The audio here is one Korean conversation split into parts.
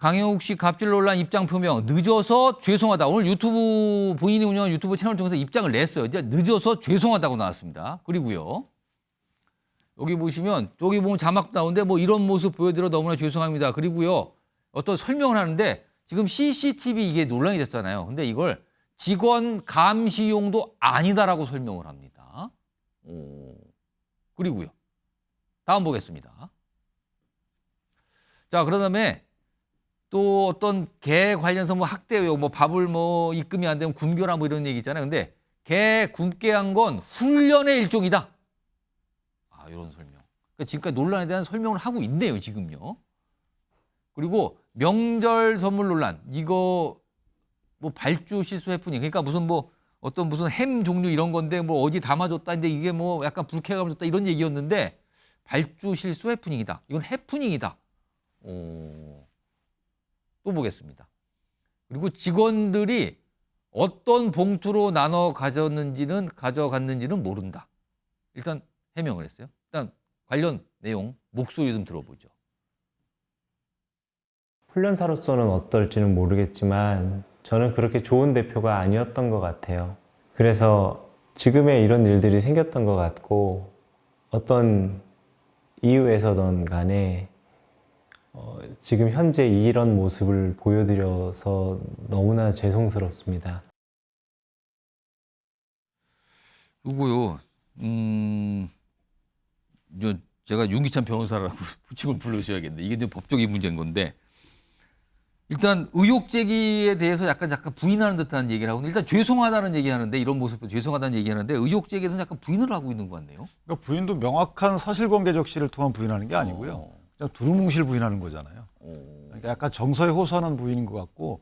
강영욱 씨 갑질 논란 입장 표명 늦어서 죄송하다. 오늘 유튜브 본인이 운영한 유튜브 채널을 통해서 입장을 냈어요. 이제 늦어서 죄송하다고 나왔습니다. 그리고요. 여기 보시면 여기 보면 자막 나오는데 뭐 이런 모습 보여드려 너무나 죄송합니다. 그리고요. 어떤 설명을 하는데 지금 CCTV 이게 논란이 됐잖아요. 근데 이걸 직원 감시용도 아니다라고 설명을 합니다. 그리고요. 다음 보겠습니다. 자, 그다음에 또 어떤 개 관련해서 뭐 학대 의혹, 뭐 밥을 뭐 입금이 안 되면 굶겨라 뭐 이런 얘기 있잖아요. 근데 개 굶게 한 건 훈련의 일종이다. 아, 이런 설명. 그러니까 지금까지 논란에 대한 설명을 하고 있네요, 지금요. 그리고 명절 선물 논란. 이거 뭐 발주 실수 해프닝. 그러니까 무슨 뭐 어떤 무슨 햄 종류 이런 건데 뭐 어디 담아줬다. 근데 이게 뭐 약간 불쾌감을 줬다 이런 얘기였는데 발주 실수 해프닝이다. 이건 해프닝이다. 또 보겠습니다. 그리고 직원들이 어떤 봉투로 나눠 가져갔는지는 모른다. 일단 해명을 했어요. 일단 관련 내용 목소리 좀 들어보죠. 훈련사로서는 어떨지는 모르겠지만 저는 그렇게 좋은 대표가 아니었던 것 같아요. 그래서 지금의 이런 일들이 생겼던 것 같고 어떤 이유에서든 간에 지금 현재 이런 모습을 보여드려서 너무나 죄송스럽습니다. 요거요. 제가 윤기찬 변호사라고 호칭을 불러주셔야겠네. 이게 이제 법적인 문제인 건데 일단 의혹 제기에 대해서 약간 부인하는 듯한 얘기를 하고 일단 죄송하다는 얘기하는데 이런 모습도 죄송하다는 얘기하는데 의혹 제기에서는 약간 부인을 하고 있는 것 같네요. 그러니까 부인도 명확한 사실관계 적시를 통한 부인하는 게 아니고요. 그냥 두루뭉실 부인하는 거잖아요. 그러니까 약간 정서에 호소하는 부인인 것 같고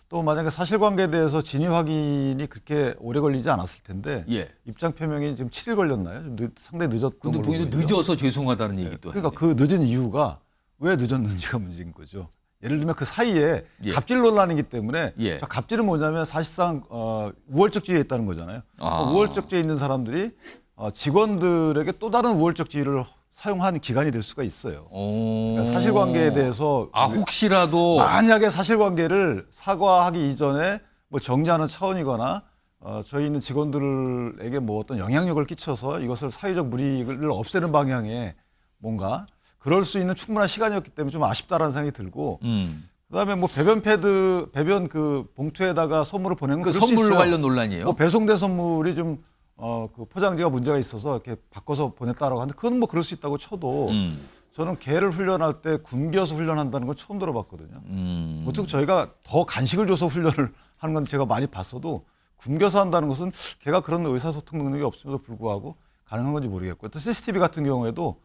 또 만약에 사실관계에 대해서 진위 확인이 그렇게 오래 걸리지 않았을 텐데 입장 표명이 지금 7일 걸렸나요? 좀 상당히 늦었던 걸로 근데 본인도 늦어서 죄송하다는 얘기도 그러니까 그 늦은 이유가 왜 늦었는지가 문제인 거죠. 예를 들면 그 사이에 갑질 논란이기 때문에 저 갑질은 뭐냐면 사실상 우월적지위에 있다는 거잖아요. 우월적지위에 있는 사람들이 직원들에게 또 다른 우월적지위를 사용한 기간이 될 수가 있어요. 그러니까 사실관계에 대해서 혹시라도 만약에 사실관계를 사과하기 이전에 뭐 정리하는 차원이거나 저희 있는 직원들에게 뭐 어떤 영향력을 끼쳐서 이것을 사회적 물의를 없애는 방향에 뭔가 그럴 수 있는 충분한 시간이었기 때문에 좀 아쉽다라는 생각이 들고 그다음에 뭐 배변 그 봉투에다가 선물을 보내는 거 그 선물 관련 논란이에요. 뭐 배송된 선물이 좀 그 포장지가 문제가 있어서 이렇게 바꿔서 보냈다라고 하는데 그건 뭐 그럴 수 있다고 쳐도 저는 개를 훈련할 때 굶겨서 훈련한다는 건 처음 들어봤거든요. 보통 저희가 더 간식을 줘서 훈련을 하는 건 제가 많이 봤어도 굶겨서 한다는 것은 개가 그런 의사소통 능력이 없음에도 불구하고 가능한 건지 모르겠고요. 또 CCTV 같은 경우에도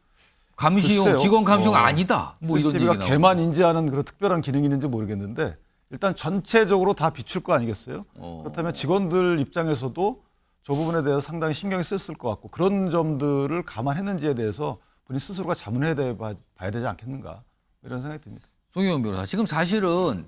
감시용, 직원 감시용 아니다. 뭐 CCTV가 이런 개만 인지하는 그런 특별한 기능이 있는지 모르겠는데 일단 전체적으로 다 비출 거 아니겠어요? 그렇다면 직원들 입장에서도 저 부분에 대해서 상당히 신경이 썼을 것 같고 그런 점들을 감안했는지에 대해서 본인 스스로가 자문해 봐야 되지 않겠는가 이런 생각이 듭니다. 송혜원 변호사. 지금 사실은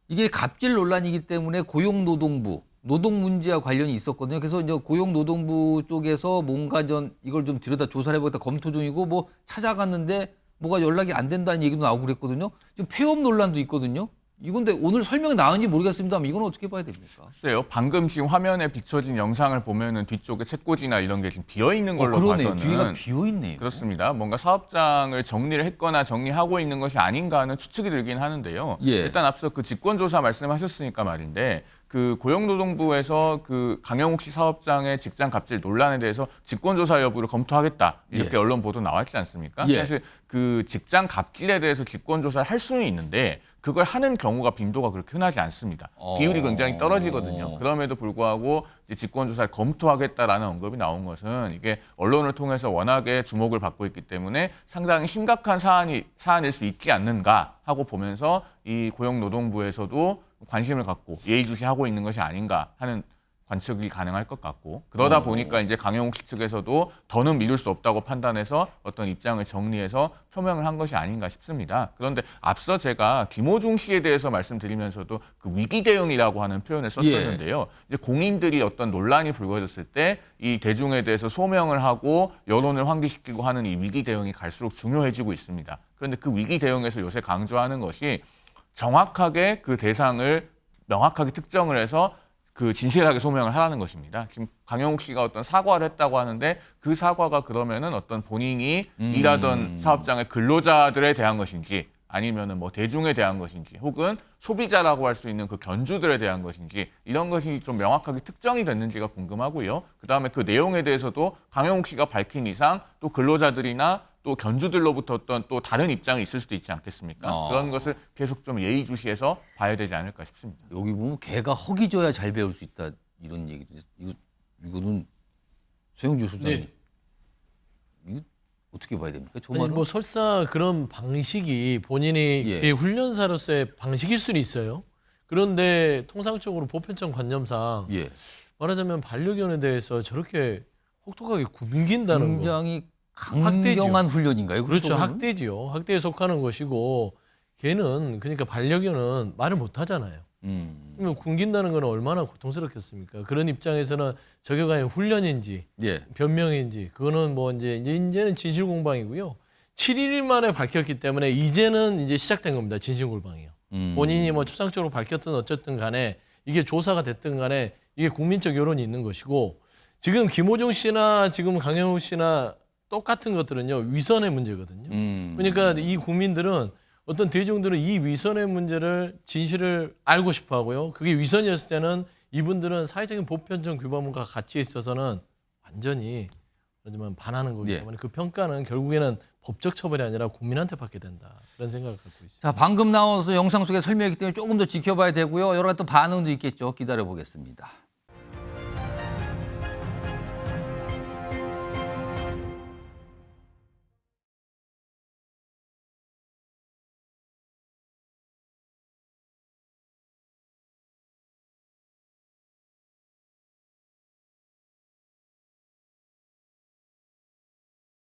이게 갑질 논란이기 때문에 고용노동부 노동 문제와 관련이 있었거든요. 그래서 이제 고용노동부 쪽에서 뭔가 이걸 좀 들여다 조사를 해보겠다 검토 중이고 뭐 찾아갔는데 뭐가 연락이 안 된다는 얘기도 나오고 그랬거든요. 지금 폐업 논란도 있거든요. 이건데 오늘 설명이 나은지 모르겠습니다만 이건 어떻게 봐야 됩니까? 글쎄요. 방금 지금 화면에 비춰진 영상을 보면은 뒤쪽에 책꽂이나 이런 게 지금 비어 있는 걸로 봐서는 뒤가 비어 있네요. 그렇습니다. 뭔가 사업장을 정리를 했거나 정리하고 있는 것이 아닌가 하는 추측이 들긴 하는데요. 일단 앞서 그 직권조사 말씀하셨으니까 말인데 그 고용노동부에서 그 강영욱 씨 사업장의 직장 갑질 논란에 대해서 직권조사 여부를 검토하겠다 이렇게 언론 보도 나왔지 않습니까? 사실 그 직장 갑질에 대해서 직권조사를 할 수는 있는데 그걸 하는 경우가 빈도가 그렇게 흔하지 않습니다. 비율이 굉장히 떨어지거든요. 그럼에도 불구하고 이제 직권조사를 검토하겠다라는 언급이 나온 것은 이게 언론을 통해서 워낙에 주목을 받고 있기 때문에 상당히 심각한 사안일 수 있지 않는가 하고 보면서 이 고용노동부에서도 관심을 갖고 예의주시하고 있는 것이 아닌가 하는 관측이 가능할 것 같고 그러다 보니까 이제 강영욱 씨 측에서도 더는 미룰 수 없다고 판단해서 어떤 입장을 정리해서 표명을 한 것이 아닌가 싶습니다. 그런데 앞서 제가 김호중 씨에 대해서 말씀드리면서도 그 위기 대응이라고 하는 표현을 썼었는데요. 이제 공인들이 어떤 논란이 불거졌을 때 이 대중에 대해서 소명을 하고 여론을 환기시키고 하는 이 위기 대응이 갈수록 중요해지고 있습니다. 그런데 그 위기 대응에서 요새 강조하는 것이 정확하게 그 대상을 명확하게 특정을 해서 그 진실하게 소명을 하라는 것입니다. 지금 강영욱 씨가 어떤 사과를 했다고 하는데 그 사과가 그러면은 어떤 본인이 일하던 사업장의 근로자들에 대한 것인지 아니면은 뭐 대중에 대한 것인지 혹은 소비자라고 할 수 있는 그 견주들에 대한 것인지 이런 것이 좀 명확하게 특정이 됐는지가 궁금하고요. 그다음에 그 내용에 대해서도 강영욱 씨가 밝힌 이상 또 근로자들이나 또 견주들로부터 어떤 또 다른 입장이 있을 수도 있지 않겠습니까? 그런 것을 계속 좀 예의주시해서 봐야 되지 않을까 싶습니다. 여기 보면 개가 허기 져야 잘 배울 수 있다 이런 얘기도 이거는 최영주 소장님 네. 이거 어떻게 봐야 됩니까? 저 아니 말은 뭐 설사 그런 방식이 본인이 예. 개 훈련사로서의 방식일 수는 있어요. 그런데 통상적으로 보편적 관념상 예. 말하자면 반려견에 대해서 저렇게 혹독하게 굶긴다는 거. 굉장히 강경한 훈련인가요? 그렇죠. 그거는? 학대지요. 학대에 속하는 것이고 개는 그러니까 반려견은 말을 못 하잖아요. 그러면 굶긴다는 건 얼마나 고통스럽겠습니까? 그런 입장에서는 저게 과연 훈련인지 예. 변명인지 그거는 뭐 이제는 진실 공방이고요. 7일 만에 밝혔기 때문에 이제는 이제 시작된 겁니다. 진실 공방이요. 본인이 뭐 추상적으로 밝혔든 어쨌든 간에 이게 조사가 됐든 간에 이게 국민적 여론이 있는 것이고 지금 김호중 씨나 지금 강영욱 씨나 똑같은 것들은요. 위선의 문제거든요. 그러니까 이 국민들은 어떤 대중들은 이 위선의 문제를 진실을 알고 싶어 하고요. 그게 위선이었을 때는 이분들은 사회적인 보편적 규범과 가치에 있어서는 완전히 하지만 반하는 거기 예. 때문에 그 평가는 결국에는 법적 처벌이 아니라 국민한테 받게 된다. 그런 생각을 갖고 있습니다. 자, 방금 나와서 영상 속에 설명이기 때문에 조금 더 지켜봐야 되고요. 여러 가지 또 반응도 있겠죠. 기다려 보겠습니다.